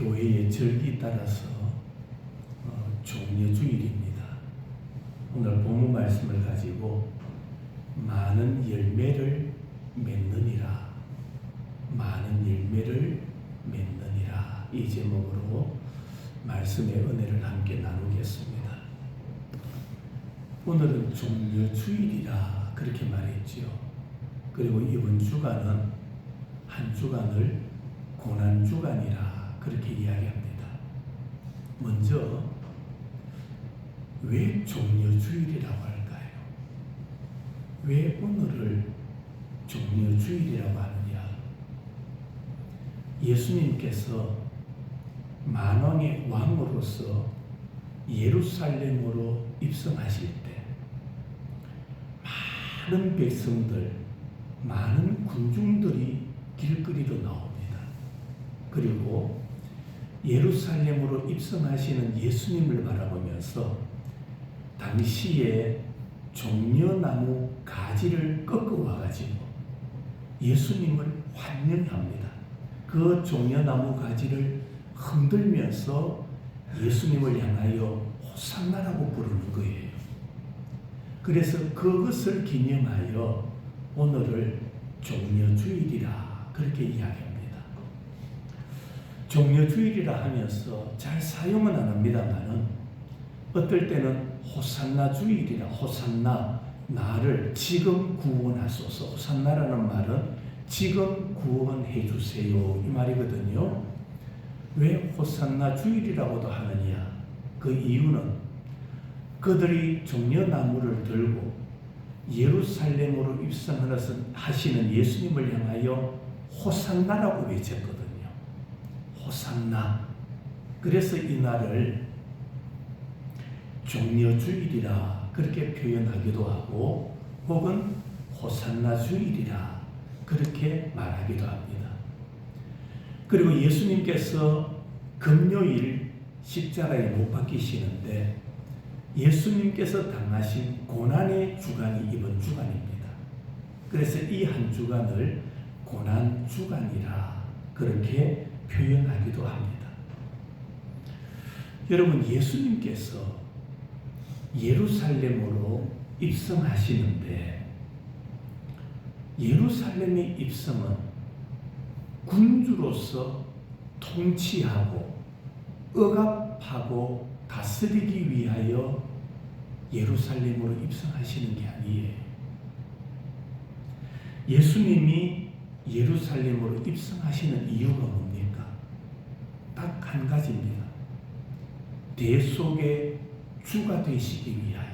교회의 절기 따라서 종려주일입니다. 오늘 본문 말씀을 가지고 많은 열매를 맺느니라, 많은 열매를 맺느니라, 이 제목으로 말씀의 은혜를 함께 나누겠습니다. 오늘은 종려주일이라 그렇게 말했지요. 그리고 이번 주간은 한 주간을 고난주간이라 그렇게 이야기합니다. 먼저 왜 종려주일이라고 할까요? 왜 오늘을 종려주일이라고 하느냐? 예수님께서 만왕의 왕으로서 예루살렘으로 입성하실 때 많은 백성들, 많은 군중들이 길거리로 나옵니다. 그리고 예루살렘으로 입성하시는 예수님을 바라보면서 당시에 종려나무 가지를 꺾어와 가지고 예수님을 환영합니다. 그 종려나무 가지를 흔들면서 예수님을 향하여 호산나라고 부르는 거예요. 그래서 그것을 기념하여 오늘을 종려주일이라 그렇게 이야기합니다. 종려주일이라 하면서 잘 사용은 안 합니다만은 어떨 때는 호산나 주일이라, 호산나, 나를 지금 구원하소서. 호산나라는 말은 지금 구원해 주세요, 이 말이거든요. 왜 호산나 주일이라고도 하느냐? 그 이유는 그들이 종려나무를 들고 예루살렘으로 입성하시는 예수님을 향하여 호산나라고 외쳤거든요. 호산나. 그래서 이 날을 종려주일이라 그렇게 표현하기도 하고 혹은 호산나 주일이라 그렇게 말하기도 합니다. 그리고 예수님께서 금요일 십자가에 못 박히시는데 예수님께서 당하신 고난의 주간이 이번 주간입니다. 그래서 이 한 주간을 고난 주간이라 그렇게 표현하기도 합니다. 여러분, 예수님께서 예루살렘으로 입성하시는데 예루살렘의 입성은 군주로서 통치하고 억압하고 다스리기 위하여 예루살렘으로 입성하시는 게 아니에요. 예수님이 예루살렘으로 입성하시는 이유가 뭡니까? 딱 한 가지입니다. 대속의 주가 되시기 위하여,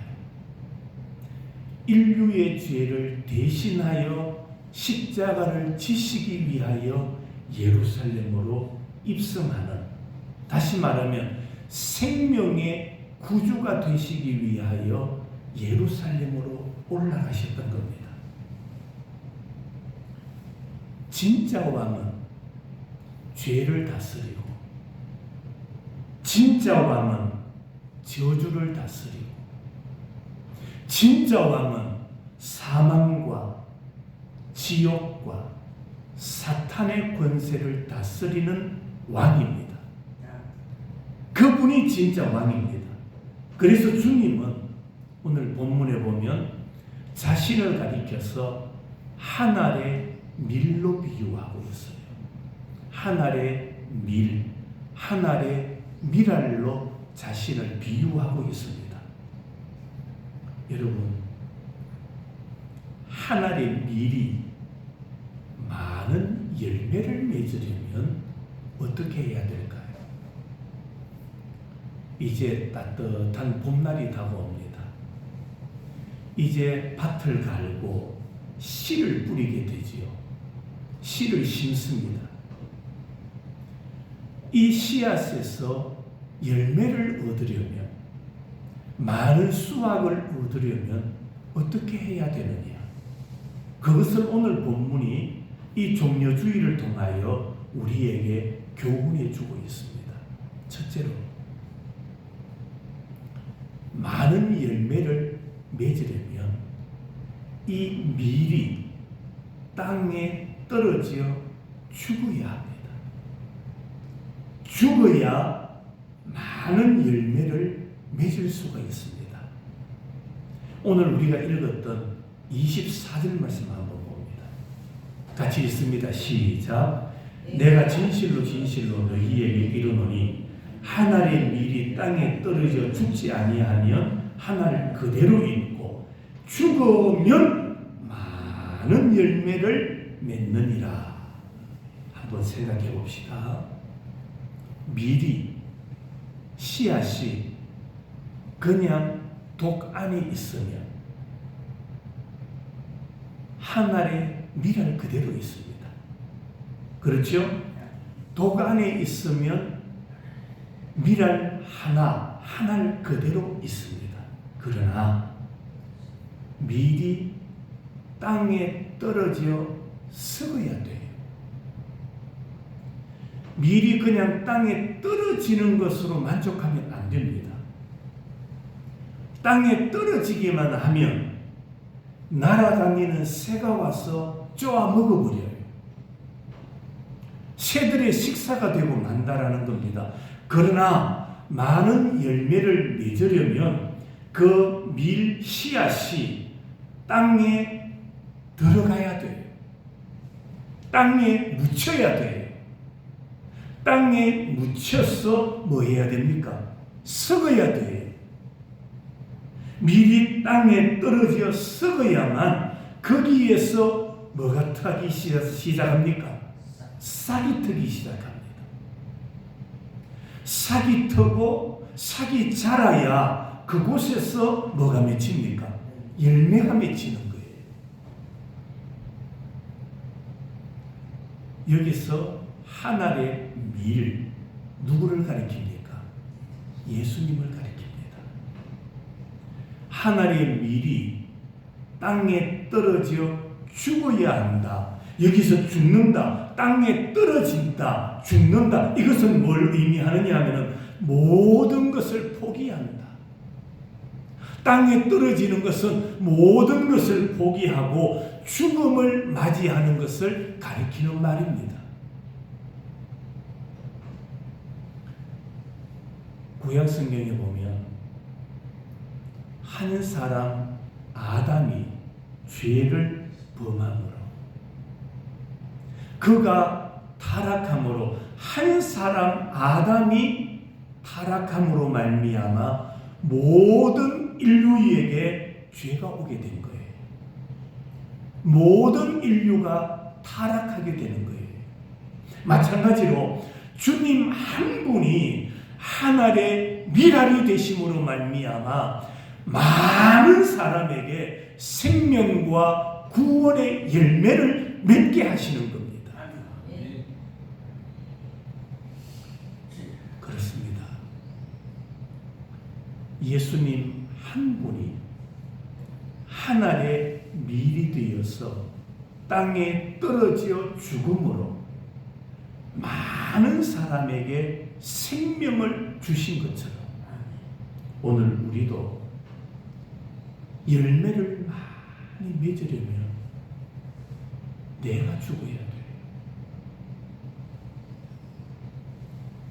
인류의 죄를 대신하여 십자가를 지시기 위하여 예루살렘으로 입성하는, 다시 말하면 생명의 구주가 되시기 위하여 예루살렘으로 올라가셨던 겁니다. 진짜 왕은 죄를 다스리고, 진짜 왕은 저주를 다스리고, 진짜 왕은 사망과 지옥과 사탄의 권세를 다스리는 왕입니다. 그분이 진짜 왕입니다. 그래서 주님은 오늘 본문에 보면 자신을 가리켜서 한 알의 밀로 비유하고 있어요. 한 알의 밀, 한 알의 밀알로 자신을 비유하고 있습니다. 여러분, 한 알의 밀이 많은 열매를 맺으려면 어떻게 해야 될까요? 이제 따뜻한 봄날이 다가옵니다. 이제 밭을 갈고 씨를 뿌리게 되지요. 씨를 심습니다. 이 씨앗에서 열매를 얻으려면, 많은 수확을 얻으려면 어떻게 해야 되느냐? 그것을 오늘 본문이 이 종려주일을 통하여 우리에게 교훈해 주고 있습니다. 첫째로, 많은 열매를 맺으려면 이 밀이 땅에 떨어져 죽어야 합니다. 죽어야 많은 열매를 맺을 수가 있습니다. 오늘 우리가 읽었던 24절 말씀 한번 봅니다. 같이 읽습니다. 시작. 내가 진실로 진실로 너희에게 이르노니 한 알의 밀이 땅에 떨어져 죽지 아니하면 한 알 그대로 있고 죽으면 많은 열매를 맺느니라. 한번 생각해 봅시다. 밀이, 씨앗이 그냥 독 안에 있으면 한 알의 밀알 그대로 있습니다. 그렇죠? 독 안에 있으면 밀알 하나, 한 알 그대로 있습니다. 그러나 밀이 땅에 떨어져 썩어야 돼요. 밀이 그냥 땅에 떨어지는 것으로 만족하면 안 됩니다. 땅에 떨어지기만 하면 날아다니는 새가 와서 쪼아 먹어버려요. 새들의 식사가 되고 만다라는 겁니다. 그러나 많은 열매를 맺으려면 그 밀 씨앗이 땅에 들어가야 돼요. 땅에 묻혀야 돼요. 땅에 묻혀서 뭐 해야 됩니까? 썩어야 돼요. 밀이 땅에 떨어져 썩어야만 거기에서 뭐가 타기 시작합니까? 싹이 트기 시작합니다. 싹이 트고 싹이 자라야 그곳에서 뭐가 맺힙니까? 열매가 맺히는 거예요. 여기서 한 알의 밀, 누구를 가리킵니까? 예수님을 가리킵니다. 한 알의 밀이 땅에 떨어져 죽어야 한다. 여기서 죽는다, 땅에 떨어진다, 죽는다. 이것은 뭘 의미하느냐 하면 모든 것을 포기한다. 땅에 떨어지는 것은 모든 것을 포기하고 죽음을 맞이하는 것을 가리키는 말입니다. 구약 성경에 보면 한 사람 아담이 죄를 범함으로 그가 타락함으로 한 사람 아담이 타락함으로 말미암아 모든 인류에게 죄가 오게 된 거예요. 모든 인류가 타락하게 되는 거예요. 마찬가지로 주님 한 분이 한 알의 밀알이 되심으로 말미암아 많은 사람에게 생명과 구원의 열매를 맺게 하시는 겁니다. 그렇습니다. 예수님 한 분이 한 알의 밀이 되어서 땅에 떨어져 죽음으로 많은 사람에게 생명을 주신 것처럼 오늘 우리도 열매를 많이 맺으려면 내가 죽어야 돼요.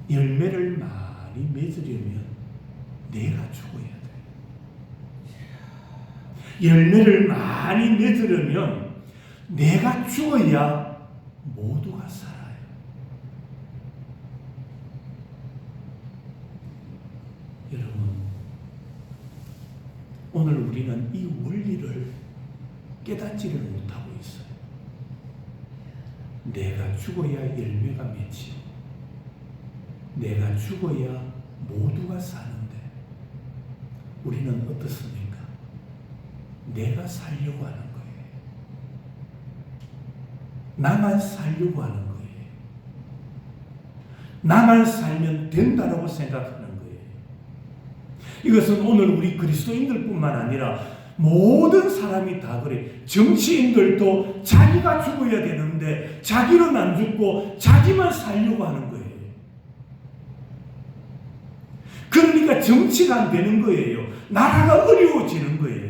열매를 많이 맺으려면 내가 죽어야 돼요. 열매를 많이 맺으려면 내가 죽어야 모두가 살아요. 여러분, 오늘 우리는 이 원리를 깨닫지를 못하고 있어요. 내가 죽어야 열매가 맺히고 내가 죽어야 모두가 사는데 우리는 어떻습니까? 내가 살려고 하는 거예요. 나만 살려고 하는 거예요. 나만 살면 된다라고 생각하는 거예요. 이것은 오늘 우리 그리스도인들뿐만 아니라 모든 사람이 다 그래. 정치인들도 자기가 죽어야 되는데 자기는 안 죽고 자기만 살려고 하는 거예요. 그러니까 정치가 안 되는 거예요. 나라가 어려워지는 거예요.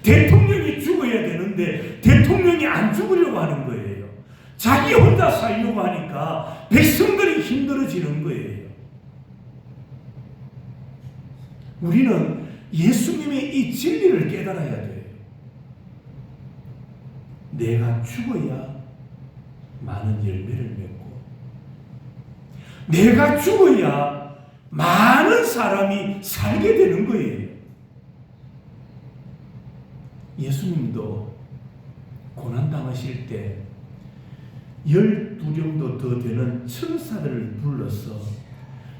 대통령이 죽어야 되는데 대통령이 안 죽으려고 하는 거예요. 자기 혼자 살려고 하니까 백성들이 힘들어지는 거예요. 우리는 예수님의 이 진리를 깨달아야 돼요. 내가 죽어야 많은 열매를 맺고, 내가 죽어야 많은 사람이 살게 되는 거예요. 예수님도 고난당하실 때 12명도 더 되는 천사들을 불러서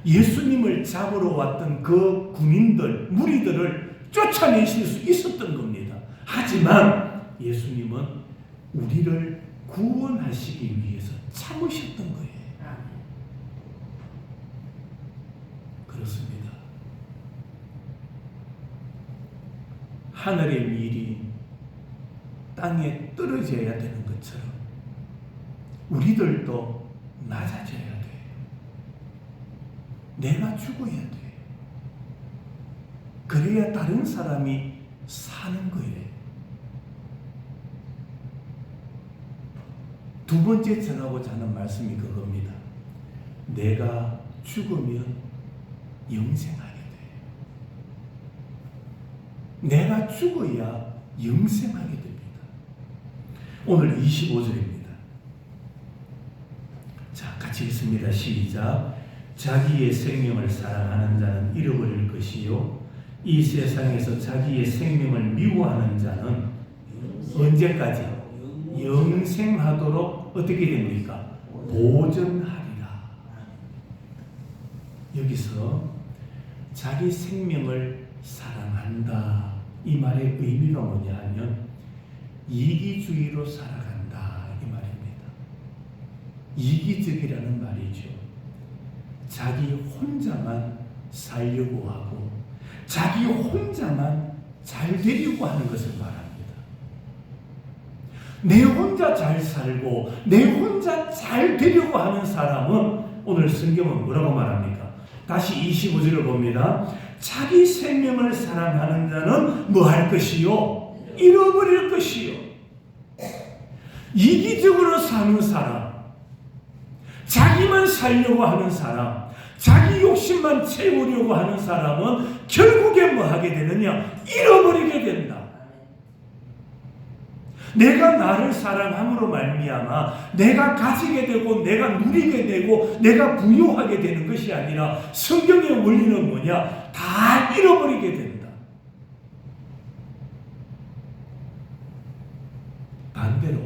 예수님을 잡으러 왔던 그 군인들, 무리들을 쫓아내실 수 있었던 겁니다. 하지만 예수님은 우리를 구원하시기 위해서 참으셨던 거예요. 그렇습니다. 하늘의 밀이 땅에 떨어져야 되는 것처럼 우리들도 낮아져야 돼요. 내가 죽어야 돼요. 그래야 다른 사람이 사는 거예요. 두 번째 전하고자 하는 말씀이 그겁니다. 내가 죽으면 영생하게 돼요. 내가 죽어야 영생하게 됩니다. 오늘 25절입니다. 자, 같이 읽습니다. 시작. 자기의 생명을 사랑하는 자는 잃어버릴 것이요, 이 세상에서 자기의 생명을 미워하는 자는 언제까지? 영생하도록 어떻게 됩니까? 보전하리라. 여기서 자기 생명을 사랑한다, 이 말의 의미가 뭐냐 하면 이기주의로 살아간다, 이 말입니다. 이기적이라는 말이죠. 자기 혼자만 살려고 하고 자기 혼자만 잘 되려고 하는 것을 말합니다. 내 혼자 잘 살고 내 혼자 잘 되려고 하는 사람은 오늘 성경은 뭐라고 말합니까? 다시 25절을 봅니다. 자기 생명을 사랑하는 자는 뭐 할 것이요? 잃어버릴 것이요. 이기적으로 사는 사람, 자기만 살려고 하는 사람, 자기 욕심만 채우려고 하는 사람은 결국에 뭐 하게 되느냐? 잃어버리게 된다. 내가 나를 사랑함으로 말미암아 내가 가지게 되고 내가 누리게 되고 내가 부유하게 되는 것이 아니라 성경의 원리는 뭐냐? 다 잃어버리게 된다. 반대로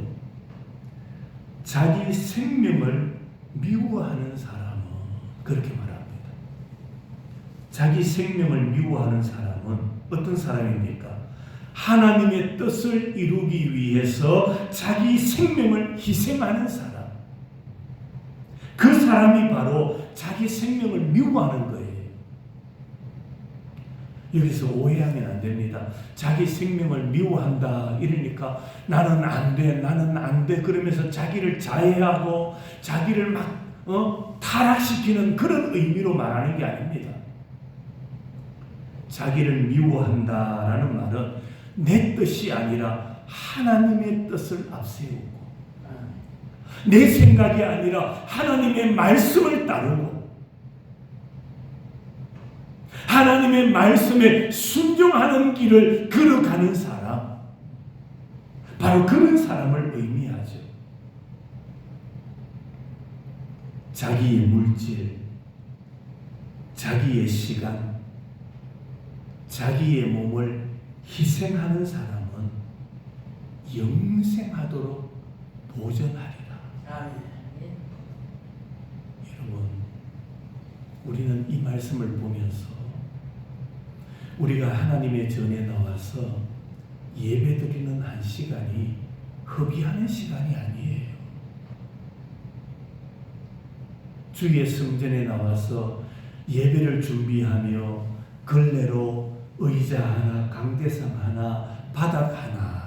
자기 생명을 미워하는 사람은 그렇게 말합니다. 자기 생명을 미워하는 사람은 어떤 사람입니까? 하나님의 뜻을 이루기 위해서 자기 생명을 희생하는 사람. 그 사람이 바로 자기 생명을 미워하는 거예요. 여기서 오해하면 안 됩니다. 자기 생명을 미워한다 이러니까 나는 안 돼, 나는 안 돼 그러면서 자기를 자해하고 자기를 막 타락시키는 그런 의미로 말하는 게 아닙니다. 자기를 미워한다라는 말은 내 뜻이 아니라 하나님의 뜻을 앞세우고 내 생각이 아니라 하나님의 말씀을 따르고 하나님의 말씀에 순종하는 길을 걸어가는 사람, 바로 그런 사람을 의미하죠. 자기의 물질, 자기의 시간, 자기의 몸을 희생하는 사람은 영생하도록 보전하리라. 여러분, 우리는 이 말씀을 보면서 우리가 하나님의 전에 나와서 예배드리는 한 시간이 허비하는 시간이 아니에요. 주의 성전에 나와서 예배를 준비하며 걸레로 의자 하나, 강대상 하나, 바닥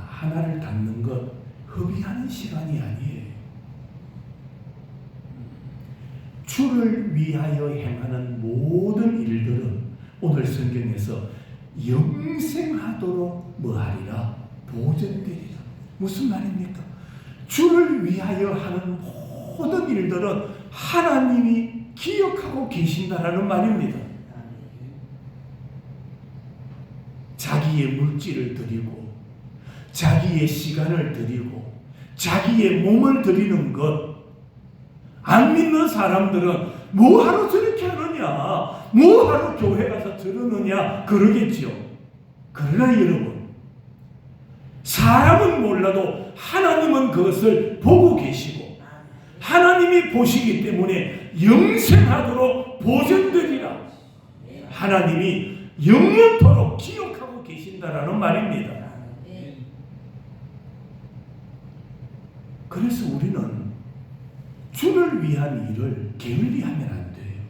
하나를 닦는 것 허비하는 시간이 아니에요. 주를 위하여 행하는 모든 일들은 오늘 성경에서 영생하도록 뭐하리라? 보전되리라. 무슨 말입니까? 주를 위하여 하는 모든 일들은 하나님이 기억하고 계신다라는 말입니다. 자기의 물질을 드리고 자기의 시간을 드리고 자기의 몸을 드리는 것, 안 믿는 사람들은 뭐하러 저렇게 하느냐, 뭐하러 교회 가서 저러느냐 그러겠지요. 그러나 여러분, 사람은 몰라도 하나님은 그것을 보고 계시고 하나님이 보시기 때문에 영생하도록 보존되리라. 하나님이 영원토록 기억하고 계신다라는 말입니다. 그래서 우리는 주를 위한 일을 게을리하면 안 돼요.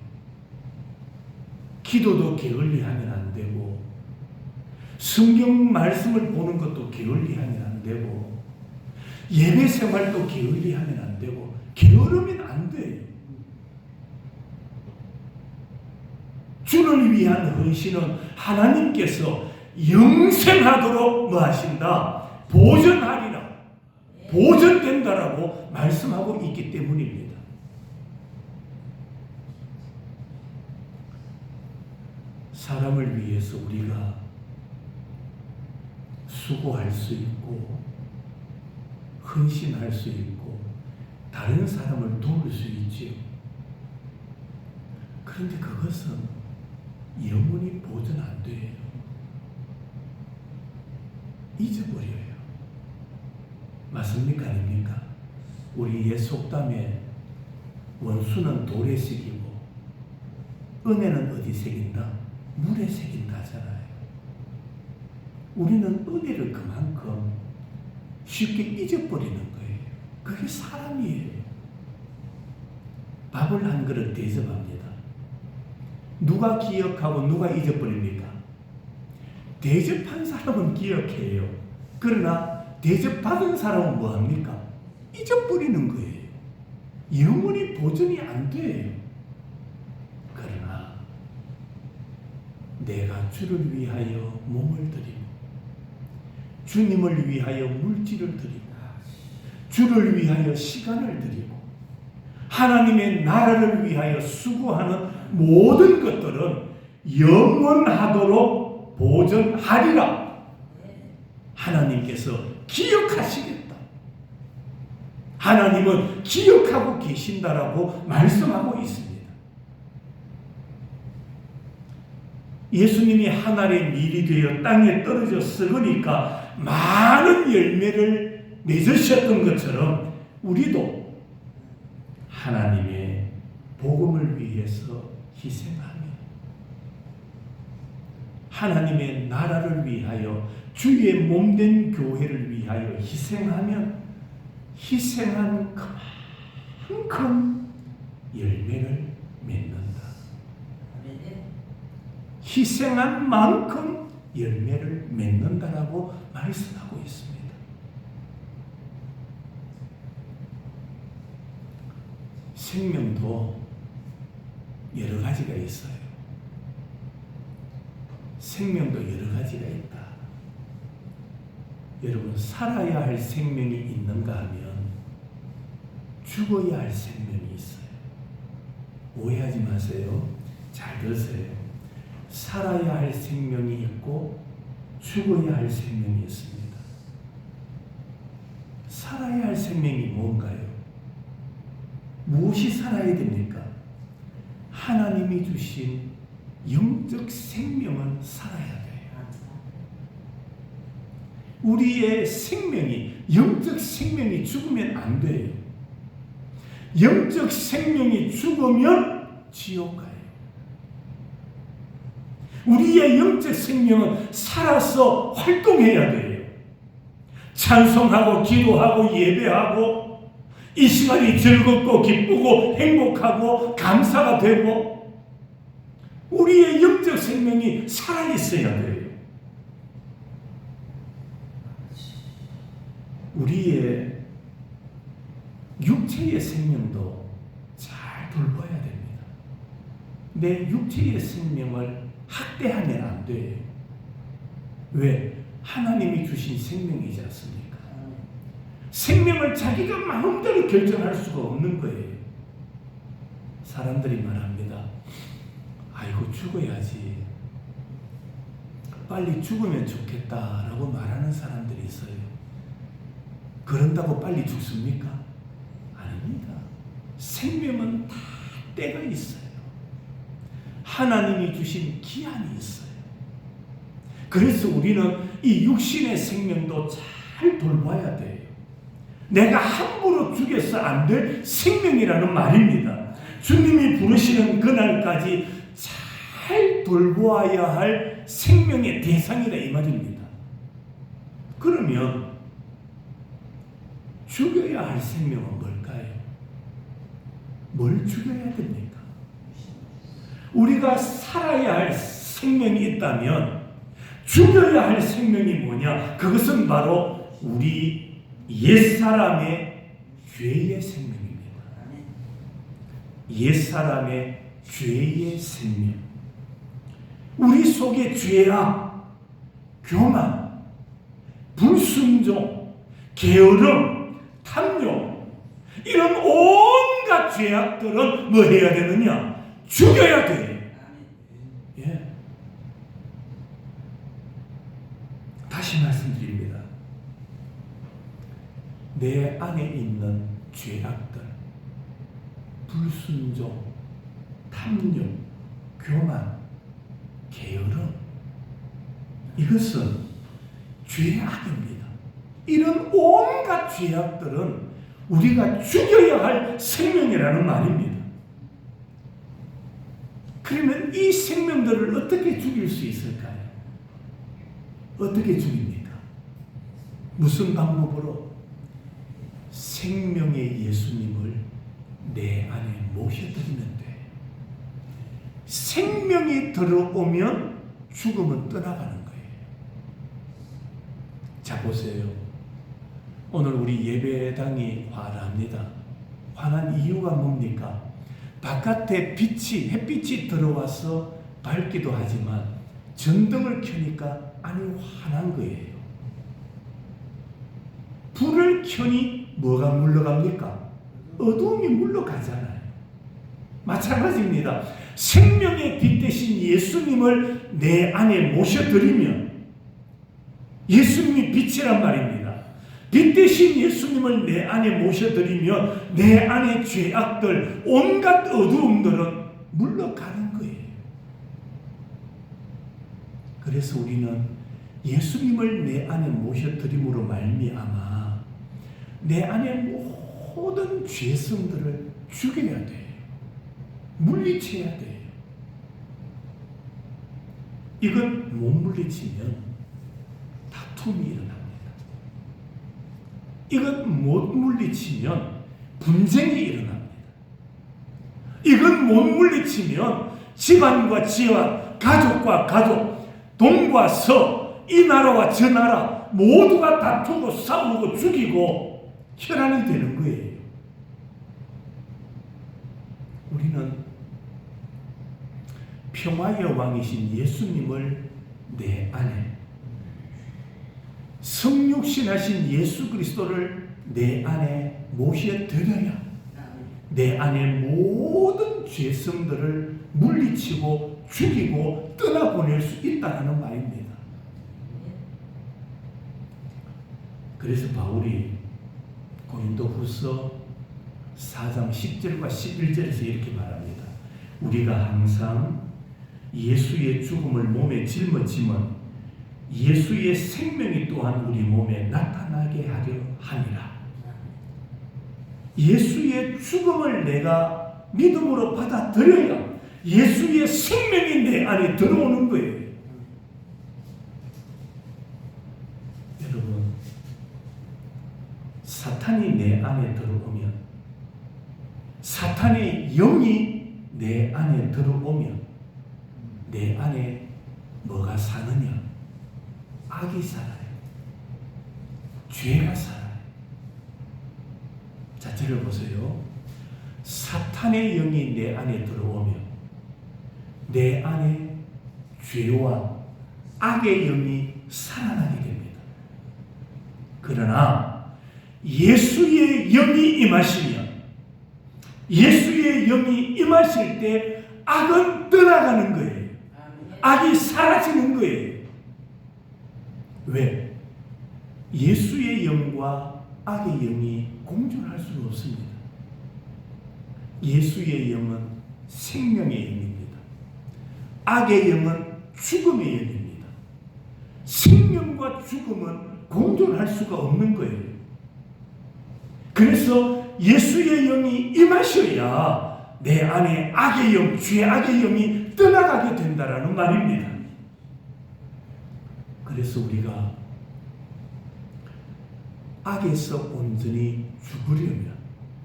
기도도 게을리하면 안 되고 성경 말씀을 보는 것도 게을리하면 안 되고 예배 생활도 게을리하면 안 되고 게으르면 안 돼요. 주를 위한 헌신은 하나님께서 영생하도록 뭐 하신다? 보존하리라. 보존된다라고 말씀하고 있기 때문입니다. 사람을 위해서 우리가 수고할 수 있고 헌신할 수 있고 다른 사람을 도울 수 있지요. 그런데 그것은 영원히 보존 안 돼요. 잊어버려요. 맞습니까? 아닙니까? 우리 옛 속담에 원수는 돌에 새기고 은혜는 어디 새긴다? 물에 새긴다 하잖아요. 우리는 은혜를 그만큼 쉽게 잊어버리는 거예요. 그게 사람이에요. 밥을 한 그릇 대접합니다. 누가 기억하고 누가 잊어버립니까? 대접한 사람은 기억해요. 그러나 대접받은 사람은 뭐합니까? 잊어버리는 거예요. 영원히 보존이 안 돼요. 그러나 내가 주를 위하여 몸을 드리고 주님을 위하여 물질을 드리고 주를 위하여 시간을 드리고 하나님의 나라를 위하여 수고하는 모든 것들은 영원하도록 보존하리라. 하나님께서 기억하시겠다. 하나님은 기억하고 계신다라고 말씀하고 있습니다. 예수님이 하늘의 밀이 되어 땅에 떨어져 썩으니까 많은 열매를 맺으셨던 것처럼 우리도 하나님의 복음을 위해서 희생하며 하나님의 나라를 위하여 주의 몸된 교회를 위하여 희생하면 희생한 그만큼 열매를 맺는다. 희생한 만큼 열매를 맺는다라고 말씀하고 있습니다. 생명도 여러 가지가 있어요. 생명도 여러 가지가 있다. 여러분, 살아야 할 생명이 있는가 하면 죽어야 할 생명이 있어요. 오해하지 마세요. 잘 들으세요. 살아야 할 생명이 있고 죽어야 할 생명이 있습니다. 살아야 할 생명이 뭔가요? 무엇이 살아야 됩니까? 하나님이 주신 영적 생명은 살아야 돼요. 우리의 생명이, 영적 생명이 죽으면 안 돼요. 영적 생명이 죽으면 지옥 가요. 우리의 영적 생명은 살아서 활동해야 돼요. 찬송하고 기도하고 예배하고 이 시간이 즐겁고 기쁘고 행복하고 감사가 되고 우리의 영적 생명이 살아있어야 돼요. 우리의 육체의 생명도 잘 돌봐야 됩니다. 내 육체의 생명을 학대하면 안 돼요. 왜? 하나님이 주신 생명이지 않습니까? 생명을 자기가 마음대로 결정할 수가 없는 거예요. 사람들이 말합니다. 아이고 죽어야지. 빨리 죽으면 좋겠다라고 말하는 사람들이 있어요. 그런다고 빨리 죽습니까? 아닙니다. 생명은 다 때가 있어요. 하나님이 주신 기한이 있어요. 그래서 우리는 이 육신의 생명도 잘 돌봐야 돼요. 내가 함부로 죽여서 안 될 생명이라는 말입니다. 주님이 부르시는 그날까지 잘 돌보아야 할 생명의 대상이다 이 말입니다. 그러면 죽여야 할 생명은 뭘까요? 뭘 죽여야 됩니까? 우리가 살아야 할 생명이 있다면 죽여야 할 생명이 뭐냐? 그것은 바로 우리 옛사람의 죄의 생명입니다. 옛사람의 죄의 생명. 우리 속에 죄악, 교만, 불순종, 게으름, 탐욕 이런 온갖 죄악들은 뭐 해야 되느냐? 죽여야 돼요. 예. 다시 말씀드립니다. 내 안에 있는 죄악들, 불순종, 탐욕, 교만, 게으름 이것은 죄악입니다. 이런 온갖 죄악들은 우리가 죽여야 할 생명이라는 말입니다. 그러면 이 생명들을 어떻게 죽일 수 있을까요? 어떻게 죽입니까? 무슨 방법으로? 생명의 예수님을 내 안에 모셔드리면 돼. 생명이 들어오면 죽음은 떠나가는 거예요. 자 보세요. 오늘 우리 예배당이 화납니다. 화난 이유가 뭡니까? 바깥에 빛이 햇빛이 들어와서 밝기도 하지만 전등을 켜니까 안이 환한 거예요. 불을 켜니 뭐가 물러갑니까? 어두움이 물러가잖아요. 마찬가지입니다. 생명의 빛 대신 예수님을 내 안에 모셔드리면 예수님이 빛이란 말입니다. 빛 대신 예수님을 내 안에 모셔드리면 내 안의 죄악들, 온갖 어두움들은 물러가는 거예요. 그래서 우리는 예수님을 내 안에 모셔드림으로 말미암아 내 안의 모든 죄성들을 죽여야 돼요. 물리쳐야 돼요. 이건 못 물리치면 다툼이 일어납니다. 이건 못 물리치면 분쟁이 일어납니다. 이건 못 물리치면 집안과 지와 가족과 가족, 동과 서, 이 나라와 저 나라 모두가 다투고 싸우고 죽이고 혈안이 되는 거예요. 우리는 평화의 왕이신 예수님을 내 안에, 성육신하신 예수 그리스도를 내 안에 모셔드려야 내 안에 모든 죄성들을 물리치고 죽이고 떠나보낼 수 있다는 말입니다. 그래서 바울이 고린도후서 4장 10절과 11절에서 이렇게 말합니다. 우리가 항상 예수의 죽음을 몸에 짊어지면 예수의 생명이 또한 우리 몸에 나타나게 하려 함이라. 예수의 죽음을 내가 믿음으로 받아들여야 예수의 생명이 내 안에 들어오는 거예요. 여러분, 사탄이 내 안에 들어오면, 사탄의 영이 내 안에 들어오면 내 안에 뭐가 사느냐? 악이 살아요. 죄가 살아요. 자, 들어보세요. 사탄의 영이 내 안에 들어오면 내 안에 죄와 악의 영이 살아나게 됩니다. 그러나 예수의 영이 임하시면, 예수의 영이 임하실 때 악은 떠나가는 거예요. 악이 사라지는 거예요. 왜? 예수의 영과 악의 영이 공존할 수가 없습니다. 예수의 영은 생명의 영입니다. 악의 영은 죽음의 영입니다. 생명과 죽음은 공존할 수가 없는 거예요. 그래서 예수의 영이 임하셔야 내 안에 악의 영, 죄악의 영이 떠나가게 된다라는 말입니다. 그래서 우리가 악에서 온전히 죽으려면,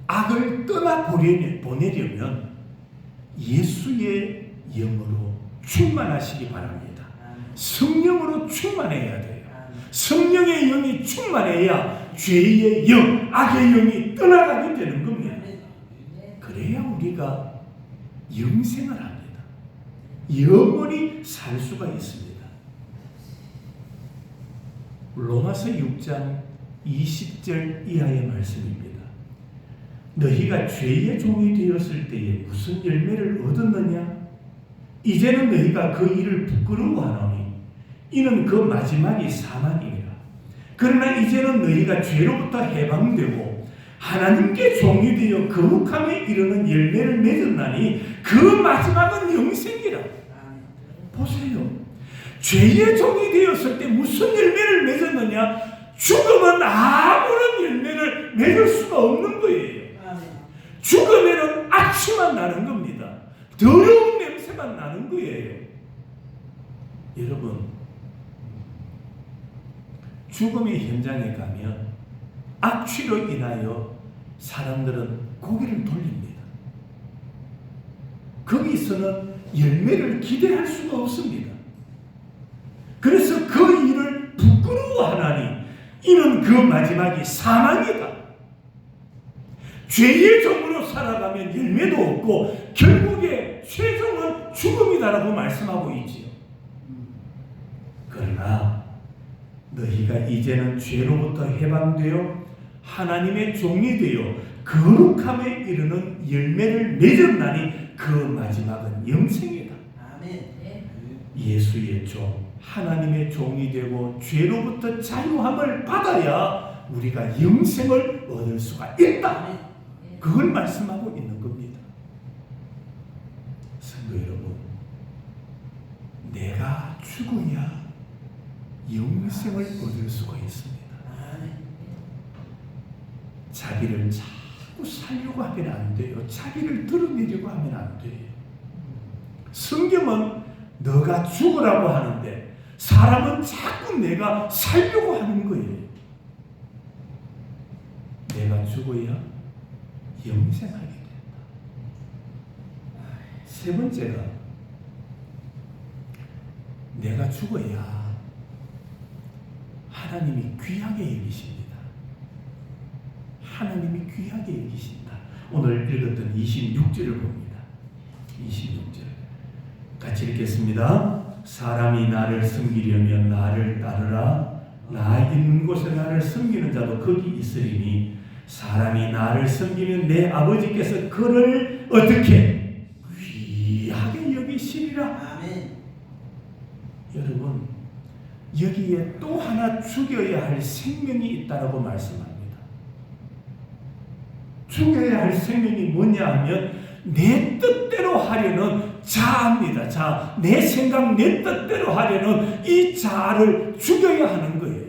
악을 떠나보내려면 예수의 영으로 충만하시기 바랍니다. 성령으로 충만해야 돼요. 성령의 영이 충만해야 죄의 영, 악의 영이 떠나가게 되는 겁니다. 그래야 우리가 영생을 합니다. 영원히 살 수가 있습니다. 로마서 6장 20절 이하의 말씀입니다. 너희가 죄의 종이 되었을 때에 무슨 열매를 얻었느냐? 이제는 너희가 그 일을 부끄러워하노니 이는 그 마지막이 사망이니라. 그러나 이제는 너희가 죄로부터 해방되고 하나님께 종이 되어 거룩함에 이르는 열매를 맺었나니 그 마지막은 영생이라. 보세요. 죄의 종이 되었을 때 무슨 열매를 맺었느냐? 죽음은 아무런 열매를 맺을 수가 없는 거예요. 죽음에는 악취만 나는 겁니다. 더러운 냄새만 나는 거예요. 여러분, 죽음의 현장에 가면 악취로 인하여 사람들은 고개를 돌립니다. 거기서는 열매를 기대할 수가 없습니다. 그래서 그 일을 부끄러워하나니 이는 그 마지막이 사망이다. 죄의 종으로 살아가면 열매도 없고 결국에 최종은 죽음이다라고 말씀하고 있지요. 그러나 너희가 이제는 죄로부터 해방되어 하나님의 종이 되어 거룩함에 이르는 열매를 맺었나니 그 마지막은 영생이다. 예수의 종, 하나님의 종이 되고 죄로부터 자유함을 받아야 우리가 영생을 얻을 수가 있다. 그걸 말씀하고 있는 겁니다. 성도 여러분, 내가 죽어야 영생을 얻을 수가 있습니다. 자기를 자꾸 살려고 하면 안 돼요. 자기를 드러내려고 하면 안 돼요. 성경은 너가 죽으라고 하는데 사람은 자꾸 내가 살려고 하는 거예요. 내가 죽어야 영생하게 된다. 세 번째가 내가 죽어야 하나님이 귀하게 여기십니다. 하나님이 귀하게 여기신다. 오늘 읽었던 26절을 봅니다. 26절 같이 읽겠습니다. 사람이 나를 섬기려면 나를 따르라. 나 있는 곳에 나를 섬기는 자도 거기 있으리니 사람이 나를 섬기면 내 아버지께서 그를 어떻게 귀하게 여기시리라. 아멘. 여러분, 여기에 또 하나 죽여야 할 생명이 있다라고 말씀합니다. 죽여야 할 생명이 뭐냐 하면 내 뜻대로 하려는 자아입니다. 자, 내 생각, 내 뜻대로 하려는 이 자아를 죽여야 하는 거예요.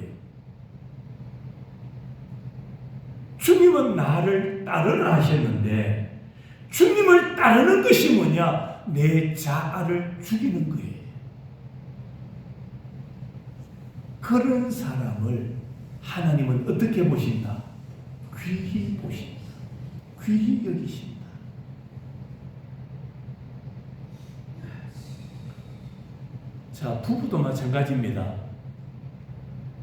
주님은 나를 따르라 하셨는데 주님을 따르는 것이 뭐냐? 내 자아를 죽이는 거예요. 그런 사람을 하나님은 어떻게 보신다? 귀히 보신다. 귀히 여기신다. 자, 부부도 마찬가지입니다.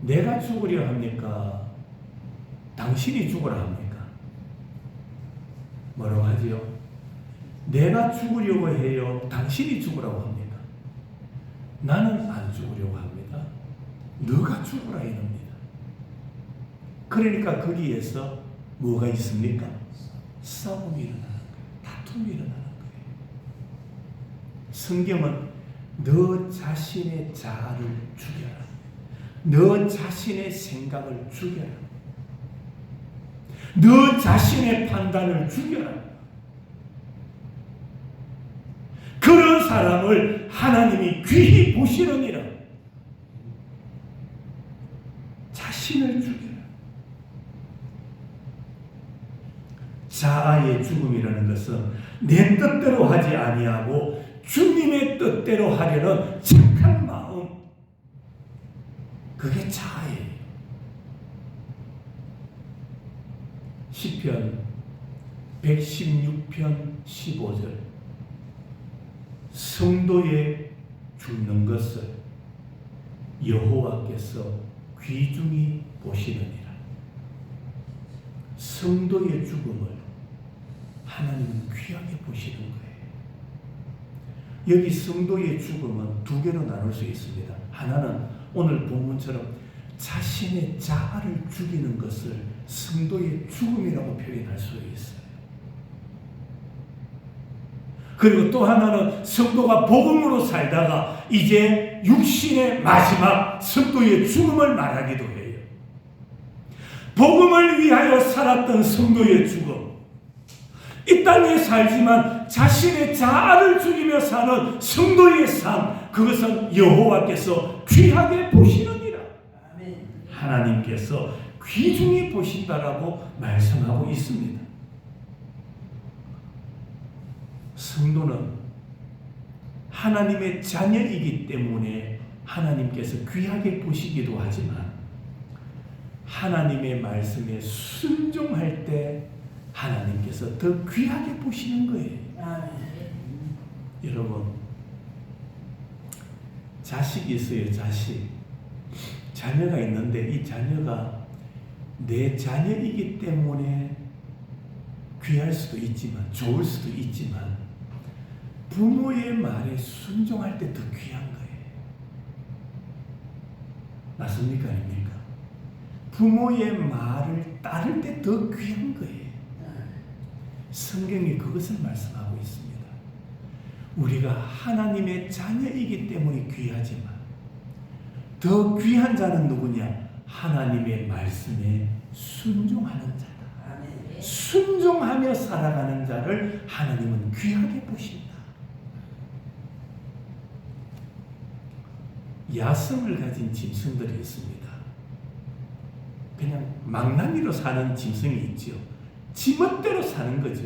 내가 죽으려 합니까? 당신이 죽으라 합니까? 뭐라고 하지요? 내가 죽으려고 해요? 당신이 죽으라고 합니까? 나는 안 죽으려고 합니다. 너가 죽으라 이럽니다. 그러니까 거기에서 뭐가 있습니까? 싸움이 일어나는 거예요. 다툼이 일어나는 거예요. 성경은 너 자신의 자아를 죽여라. 너 자신의 생각을 죽여라. 너 자신의 판단을 죽여라. 그런 사람을 하나님이 귀히 보시느니라. 자신을 죽여라. 자아의 죽음이라는 것은 내 뜻대로 하지 아니하고 주님의 뜻대로 하려는 착한 마음, 그게 자아예요. 시편 116편 15절, 성도의 죽는 것을 여호와께서 귀중히 보시느니라. 성도의 죽음을 하나님은 귀하게 보시는 거예요. 여기 성도의 죽음은 두 개로 나눌 수 있습니다. 하나는 오늘 본문처럼 자신의 자아를 죽이는 것을 성도의 죽음이라고 표현할 수 있어요. 그리고 또 하나는 성도가 복음으로 살다가 이제 육신의 마지막 성도의 죽음을 말하기도 해요. 복음을 위하여 살았던 성도의 죽음, 이 땅에 살지만 자신의 자아를 죽이며 사는 성도의 삶, 그것은 여호와께서 귀하게 보시느니라. 하나님께서 귀중히 보신다라고 말씀하고 있습니다. 성도는 하나님의 자녀이기 때문에 하나님께서 귀하게 보시기도 하지만 하나님의 말씀에 순종할 때 하나님께서 더 귀하게 보시는 거예요. 여러분, 자식이 있어요. 자녀가 있는데 이 자녀가 내 자녀이기 때문에 귀할 수도 있지만 좋을 수도 있지만 부모의 말에 순종할 때 더 귀한 거예요. 맞습니까? 아닙니까? 부모의 말을 따를 때 더 귀한 거예요. 성경이 그것을 말씀하고 있습니다. 우리가 하나님의 자녀이기 때문에 귀하지만 더 귀한 자는 누구냐? 하나님의 말씀에 순종하는 자다. 순종하며 살아가는 자를 하나님은 귀하게 보신다. 야성을 가진 짐승들이 있습니다. 그냥 망나니로 사는 짐승이 있죠. 지멋대로 사는 거죠.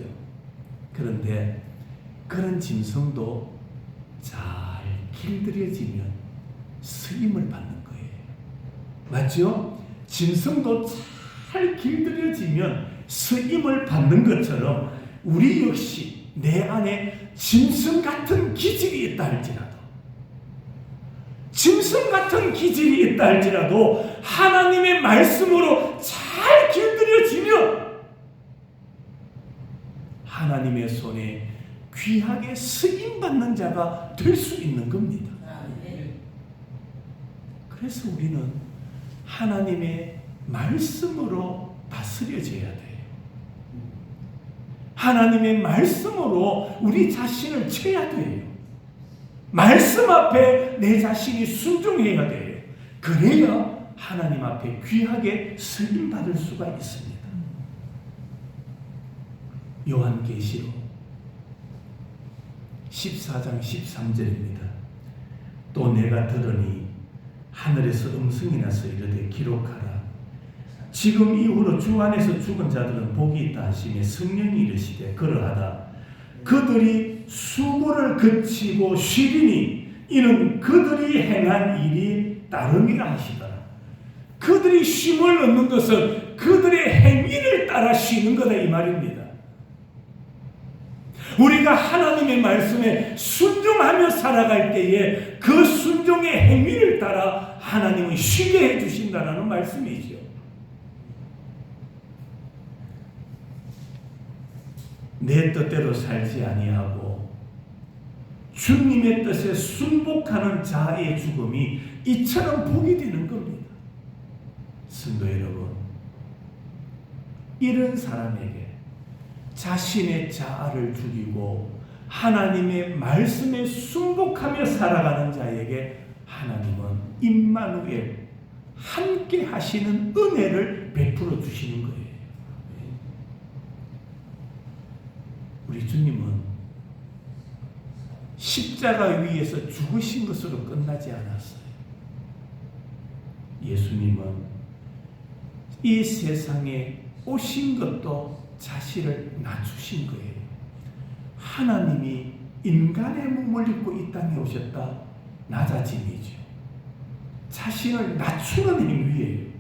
그런데 그런 짐승도 잘 길들여지면 쓰임을 받는 거예요. 맞죠? 짐승도 잘 길들여지면 쓰임을 받는 것처럼 우리 역시 내 안에 짐승 같은 기질이 있다 할지라도, 짐승 같은 기질이 있다 할지라도 하나님의 말씀으로 잘 길들여지면 하나님의 손에 귀하게 쓰임받는 자가 될 수 있는 겁니다. 그래서 우리는 하나님의 말씀으로 다스려져야 돼요. 하나님의 말씀으로 우리 자신을 채야 돼요. 말씀 앞에 내 자신이 순종해야 돼요. 그래야 하나님 앞에 귀하게 쓰임받을 수가 있습니다. 요한계시록 14장 13절입니다. 또 내가 들으니 하늘에서 음성이 나서 이르되 기록하라. 지금 이후로 주 안에서 죽은 자들은 복이 있다 하시며 성령이 이르시되 그러하다. 그들이 수고를 그치고 쉬리니 이는 그들이 행한 일이 따름이라 하시더라. 그들이 쉼을 얻는 것은 그들의 행위를 따라 쉬는 거다 이 말입니다. 우리가 하나님의 말씀에 순종하며 살아갈 때에 그 순종의 행위를 따라 하나님은 쉬게 해주신다는 말씀이죠. 내 뜻대로 살지 아니하고 주님의 뜻에 순복하는 자의 죽음이 이처럼 복이 되는 겁니다. 성도 여러분, 이런 사람에게 자신의 자아를 죽이고 하나님의 말씀에 순복하며 살아가는 자에게 하나님은 임마누엘 함께 하시는 은혜를 베풀어 주시는 거예요. 우리 주님은 십자가 위에서 죽으신 것으로 끝나지 않았어요. 예수님은 이 세상에 오신 것도 자신을 낮추신 거예요. 하나님이 인간의 몸을 입고 이 땅에 오셨다. 낮아짐이죠. 자신을 낮추는 행위예요.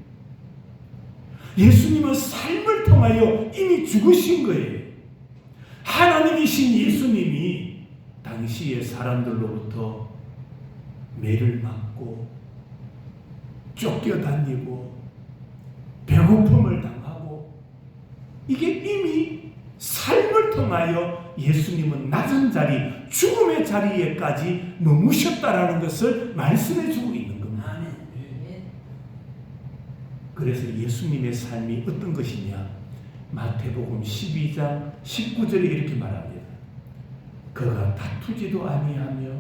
예수님은 삶을 통하여 이미 죽으신 거예요. 하나님이신 예수님이 당시의 사람들로부터 매를 맞고 쫓겨다니고 배고픔을 당하고 이게 이미 삶을 통하여 예수님은 낮은 자리, 죽음의 자리에까지 머무셨다라는 것을 말씀해 주고 있는 겁니다. 그래서 예수님의 삶이 어떤 것이냐? 마태복음 12장 19절에 이렇게 말합니다. 그가 다투지도 아니하며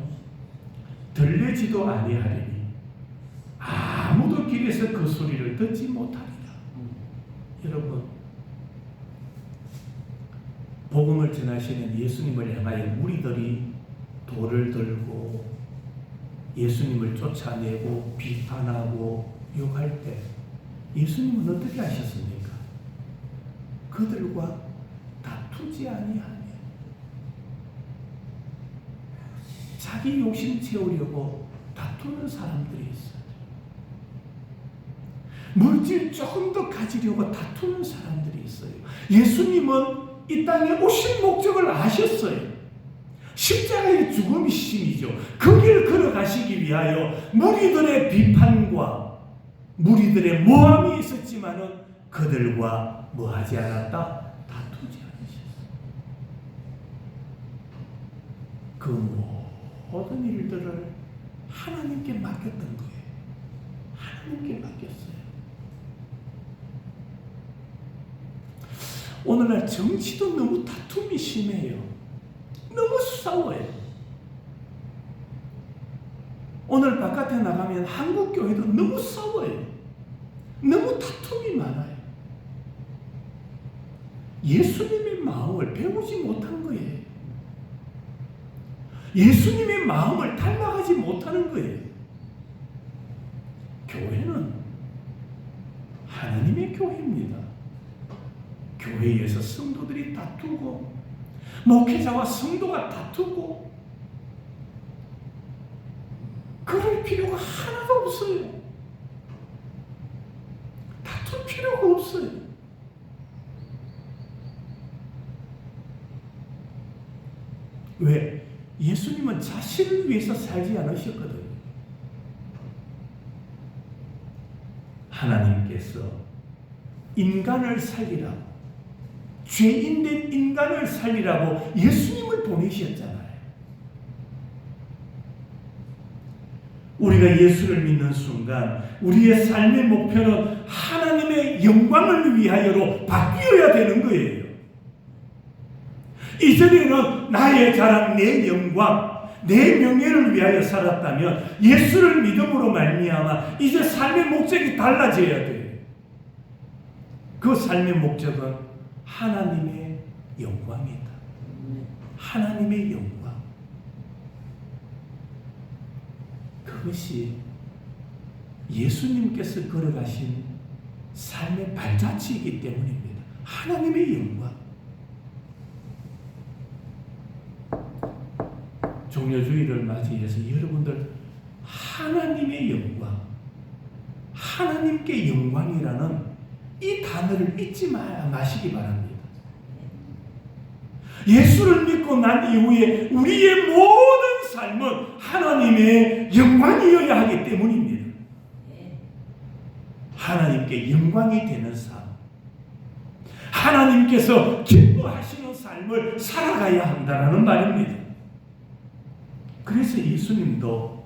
들레지도 아니하리니 아무도 길에서 그 소리를 듣지 못하리라. 여러분, 복음을 전하시는 예수님을 향하여 무리들이 돌을 들고 예수님을 쫓아내고 비판하고 욕할 때 예수님은 어떻게 하셨습니까? 그들과 다투지 아니하며 자기 욕심 채우려고 다투는 사람들이 있어요. 물질 조금 더 가지려고 다투는 사람들이 있어요. 예수님은 이 땅에 오신 목적을 아셨어요. 십자가의 죽음이심이죠. 그 길을 걸어가시기 위하여 무리들의 비판과 무리들의 모함이 있었지만은 그들과 뭐하지 않았다? 다투지 않으셨어요. 그 모든 일들을 하나님께 맡겼던 거예요. 하나님께 맡겼어요. 오늘날 정치도 너무 다툼이 심해요. 너무 싸워요. 오늘 바깥에 나가면 한국 교회도 너무 싸워요. 너무 다툼이 많아요. 예수님의 마음을 배우지 못한 거예요. 예수님의 마음을 닮아가지 못하는 거예요. 교회는 하나님의 교회입니다. 교회에서 성도들이 다투고 목회자와 성도가 다투고 그럴 필요가 하나도 없어요. 다툴 필요가 없어요. 왜? 예수님은 자신을 위해서 살지 않으셨거든요. 하나님께서 인간을 살리라고, 죄인된 인간을 살리라고 예수님을 보내셨잖아요. 우리가 예수를 믿는 순간 우리의 삶의 목표는 하나님의 영광을 위하여로 바뀌어야 되는 거예요. 이전에는 나의 자랑, 내 영광, 내 명예를 위하여 살았다면 예수를 믿음으로 말미암아 이제 삶의 목적이 달라져야 돼요. 그 삶의 목적은 하나님의 영광이다. 하나님의 영광. 그것이 예수님께서 걸어가신 삶의 발자취이기 때문입니다. 하나님의 영광. 종려주의를 맞이해서 여러분들 하나님의 영광, 하나님께 영광이라는 이 단어를 잊지 마시기 바랍니다. 예수를 믿고 난 이후에 우리의 모든 삶은 하나님의 영광이어야 하기 때문입니다. 하나님께 영광이 되는 삶, 하나님께서 기뻐하시는 삶을 살아가야 한다는 말입니다. 그래서 예수님도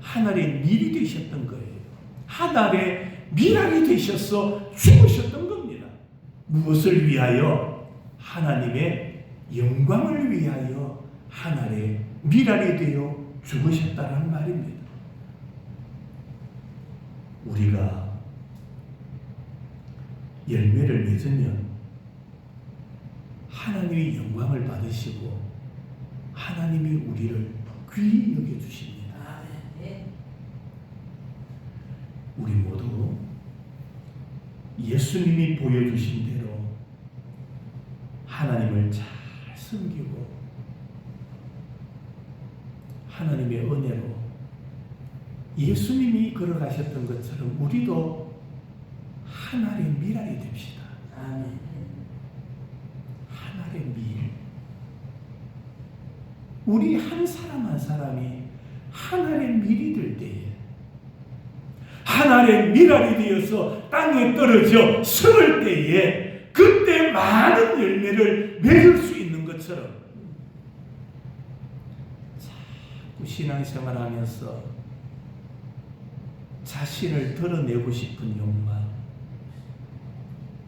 하늘의 밀이 되셨던 거예요. 하늘의 미랄이 되셔서 죽으셨던 겁니다. 무엇을 위하여? 하나님의 영광을 위하여 하늘의 미랄이 되어 죽으셨다는 말입니다. 우리가 열매를 맺으면 하나님의 영광을 받으시고 하나님이 우리를 귀히 여겨주십니다. 우리 모두 예수님이 보여주신 대로 하나님을 잘 섬기고 하나님의 은혜로 예수님이 걸어가셨던 것처럼 우리도 하늘의 미랄이 됩시다. 하늘의 밀. 우리 한 사람 한 사람이 하늘의 밀이 될 때에 하늘의 미랄이 되어서 땅에 떨어져 숨을 때에 그때 많은 열매를 맺을 수 있는 것처럼 자꾸 신앙생활하면서 자신을 드러내고 싶은 욕망,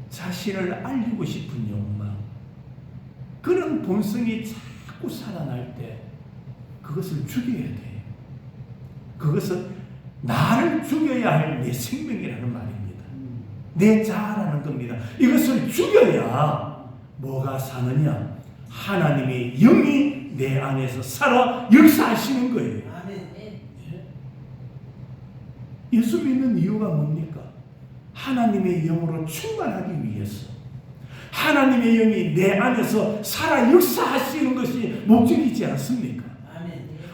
자신을 알리고 싶은 욕망, 그런 본성이 자꾸 살아날 때 그것을 죽여야 돼요. 그것은 나를 죽여야 할 내 생명이라는 말입니다. 내 자아라는 겁니다. 이것을 죽여야 뭐가 사느냐? 하나님의 영이 내 안에서 살아 역사하시는 거예요. 예수 믿는 이유가 뭡니까? 하나님의 영으로 충만하기 위해서. 하나님의 영이 내 안에서 살아 역사하시는 것이 목적이지 않습니까?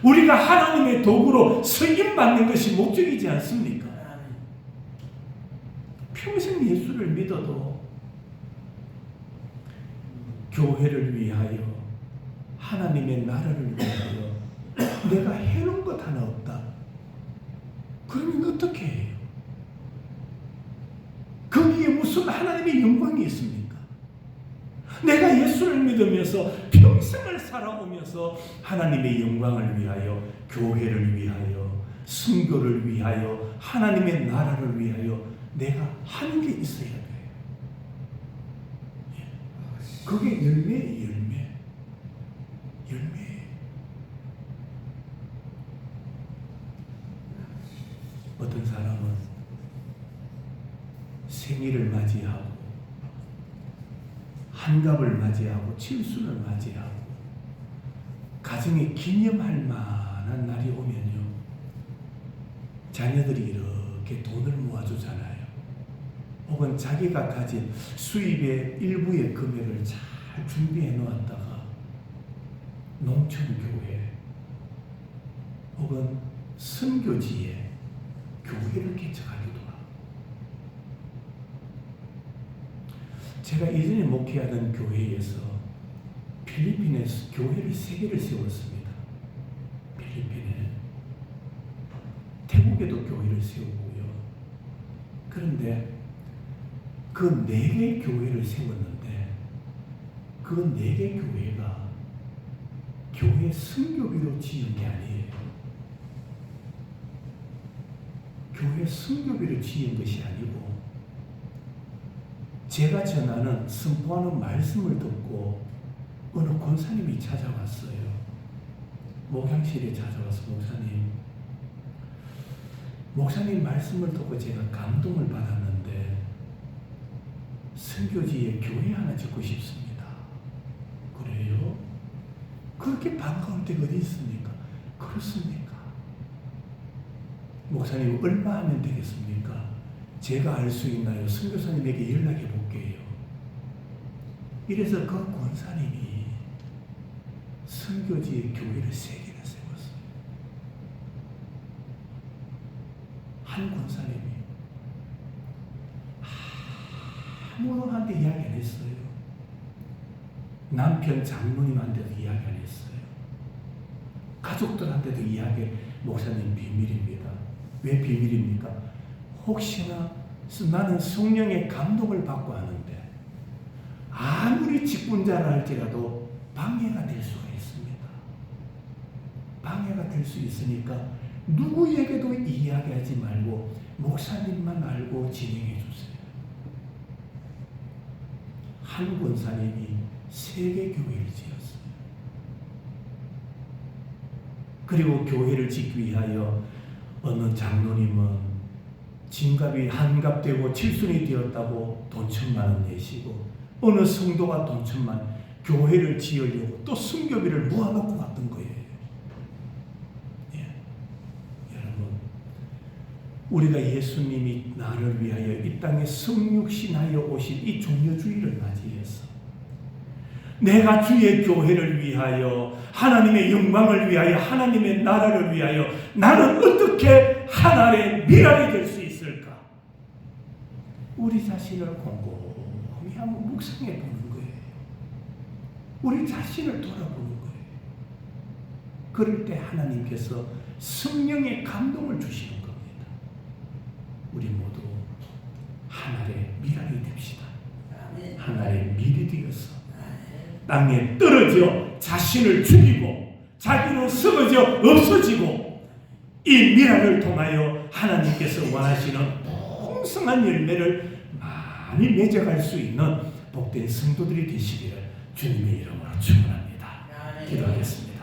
우리가 하나님의 도구로 쓰임받는 것이 목적이지 않습니까? 평생 예수를 믿어도 교회를 위하여 하나님의 나라를 위하여 내가 해놓은 것 하나 없다. 그러면 어떻게 해요? 거기에 무슨 하나님의 영광이 있습니까? 내가 예수를 믿으면서 평생을 살아오면서 하나님의 영광을 위하여, 교회를 위하여, 선교를 위하여, 하나님의 나라를 위하여 내가 하는 게 있어야 돼요. 그게 열매예요. 열매. 어떤 사람은 생일을 맞이하고 한갑을 맞이하고 칠순을 맞이하고 가정에 기념할 만한 날이 오면요, 자녀들이 이렇게 돈을 모아주잖아요. 혹은 자기가 가진 수입의 일부의 금액을 잘 준비해 놓았다가 농촌교회 혹은 선교지에 교회를 개척하기도 하고, 제가 예전에 목회하던 교회에서 필리핀에 교회를 3개를 세웠습니다. 필리핀에, 태국에도 교회를 세우고요. 그런데 그 4개의 교회를 세웠는데 그 4개 교회가 교회 선교비로 지은 게 아니에요. 교회 선교비로 지은 것이 아니고 제가 전하는 선포하는 말씀을 듣고 어느 권사님이 찾아왔어요. 목양실에 찾아와서 목사님 말씀을 듣고 제가 감동을 받았는데 선교지에 교회 하나 짓고 싶습니다. 그래요? 그렇게 반가울 때가 어디 있습니까? 그렇습니까? 목사님 얼마 하면 되겠습니까? 제가 알 수 있나요? 선교사님에게 연락해 볼게요. 이래서 그 권사님이 선교지에 교회를 3개나 세웠어요. 한 권사님이 아무한테 이야기 안 했어요. 남편 장모님한테도 이야기 안 했어요. 가족들한테도 이야기, 목사님 비밀입니다. 왜 비밀입니까? 혹시나 나는 성령의 감동을 받고 하는데 아무리 직분자라 할지라도 방해가 될 수가 있습니다. 방해가 될 수 있으니까 누구에게도 이야기하지 말고 목사님만 알고 진행해 주세요. 한 권사님이 3개 교회를 지었어요. 그리고 교회를 짓기 위하여 어느 장로님은 진갑이 한갑되고 칠순이 되었다고 돈 1,000,000원 내시고, 어느 성도가 돈 1,000,000원, 교회를 지으려고 또 순교비를 모아놓고 왔던 거예요. 예. 여러분, 우리가 예수님이 나를 위하여 이 땅에 성육신하여 오신 이 종려주의를 맞이해서 내가 주의 교회를 위하여, 하나님의 영광을 위하여, 하나님의 나라를 위하여 나는 어떻게 하나님의 미랄이 될 수 있을까? 우리 자신을 곰곰이 한번 묵상해 보는 거예요. 우리 자신을 돌아보는 거예요. 그럴 때 하나님께서 성령의 감동을 주시는 겁니다. 우리 모두 하나님의 미랄이 됩시다. 하나님의 밀이 되어서 땅에 떨어져 자신을 죽이고 자기는 썩어져 없어지고, 이 미랄을 통하여 하나님께서 원하시는 풍성한 열매를 많이 맺어갈 수 있는 복된 성도들이 되시기를 주님의 이름으로 축원합니다. 기도하겠습니다.